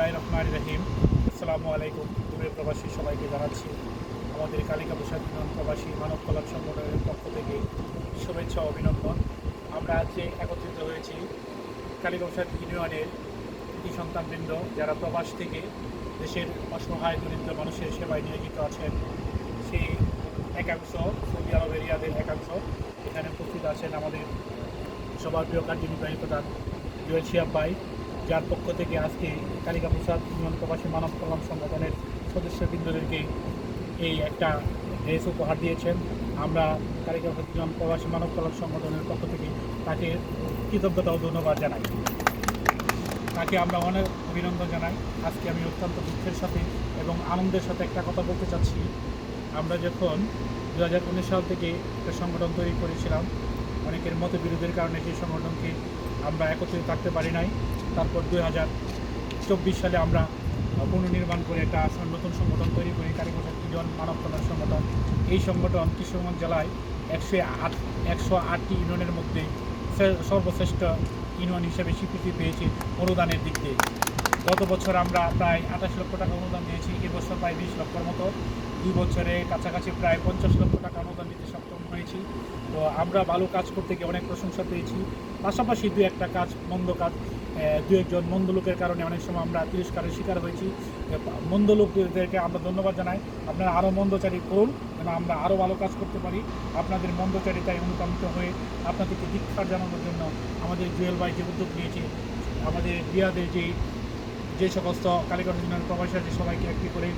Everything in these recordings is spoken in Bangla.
বিসমিল্লাহির রহমানির রহিম। আসসালামু আলাইকুম। দূরের প্রবাসী সবাইকে জানাচ্ছি আমাদের কালিকা প্রসাদ ইউনিয়ন প্রবাসী মানব কল্যাণ সংগঠনের পক্ষ থেকে শুভেচ্ছা ও অভিনন্দন। আমরা আজকে একত্রিত হয়েছি কালিকা প্রসাদ ইউনিয়নের কৃতি সন্তানবৃন্দ যারা প্রবাস থেকে দেশের অসহায় দরিদ্র মানুষের সেবায় নিয়োজিত আছেন। সেই একাংশ সৌদি আরবের রিয়াদের একাংশ এখানে উপস্থিত আছেন আমাদের সবার প্রিয় কার্যনির্বাহী প্রধান জুয়েল শিহাব ভাই, যার পক্ষ থেকে আজকে কালিকা প্রসাদ ইউনিয়ন প্রবাসী মানব কল্যাণ সংগঠনের সদস্যবৃন্দদেরকে এই একটা ড্রেস উপহার দিয়েছেন। আমরা কালিকা প্রসাদ ইউনিয়ন প্রবাসী মানব কল্যাণ সংগঠনের পক্ষ থেকে তাকে কৃতজ্ঞতা ও ধন্যবাদ জানাই। তাকে আমরা অনেক অভিনন্দন জানাই। আজকে আমি অত্যন্ত দুঃখের সাথে এবং আনন্দের সাথে একটা কথা বলতে চাচ্ছি। আমরা যখন 2019 সাল থেকে একটা সংগঠন তৈরি করেছিলাম, অনেকের মতবিরোধের কারণে সেই সংগঠনকে আমরা একত্রিত থাকতে পারি নাই। তারপর 2024 সালে আমরা পুনর্নির্মাণ করে একটা নতুন সংগঠন তৈরি করি, কালিকা প্রসাদ ইউনিয়ন মানব কল্যাণ সংগঠন। এই সংগঠন কিশোরগঞ্জ জেলায় 108টি ইউনিয়নের মধ্যে সর্বশ্রেষ্ঠ ইউনিয়ন হিসেবে স্বীকৃতি পেয়েছে অনুদানের দিক দিয়ে। গত বছর আমরা প্রায় 28 লক্ষ টাকা অনুদান দিয়েছি, এবছর প্রায় 20 লক্ষর মতো। 2 বছরে কাছাকাছি প্রায় 50 লক্ষ টাকা অনুদান দিতে সক্ষম হয়েছি। তো আমরা ভালো কাজ করতে গিয়ে অনেক প্রশংসা পেয়েছি। পাশাপাশি দু একটা কাজ মন্দ কাজ, দু একজন মন্দ লোকের কারণে অনেক সময় আমরা তিরস্কারের শিকার হয়েছি। মন্দ লোকদেরকে আমরা ধন্যবাদ জানাই। আপনারা আরও মন্দচারী করুন যেন আমরা আরও ভালো কাজ করতে পারি। আপনাদের মন্দচারিতায় অনুপ্রাণিত হয়ে আপনাদেরকে দীক্ষা জানানোর জন্য আমাদের জুয়েল ভাই যে উদ্যোগ নিয়েছে, আমাদের রিয়াদের যে সমস্ত কালিকা ইউনিয়ন প্রবাসী আছে সবাইকে একটি করে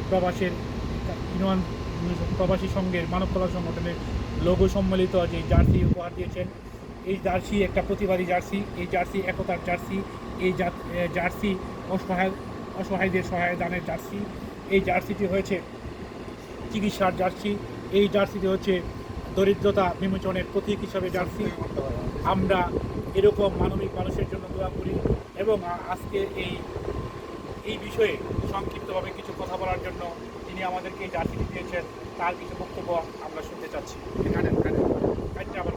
প্রবাসের ইউনিয়ন প্রবাসী সংঘের মানব কল্যাণ সংগঠনের লোগো সম্মিলিত যে জার্সি উপহার দিয়েছেন। এই জার্সি একটা প্রতিবাদী জার্সি, এই জার্সি একতার জার্সি, এই জার্সি অসহায়দের সহায়দানের জার্সি। এই জার্সিটি হয়েছে চিকিৎসার জার্সি, এই জার্সিটি হচ্ছে দরিদ্রতা বিমোচনের প্রতীক হিসাবে জার্সি। আমরা এরকম মানবিক মানুষের জন্য দোয়া করি এবং আজকে এই বিষয়ে সংক্ষিপ্তভাবে কিছু কথা বলার জন্য তিনি আমাদেরকে এই জার্সিটি দিয়েছেন, তার কিছু বক্তব্য আমরা শুনতে চাচ্ছি। এখানে আবার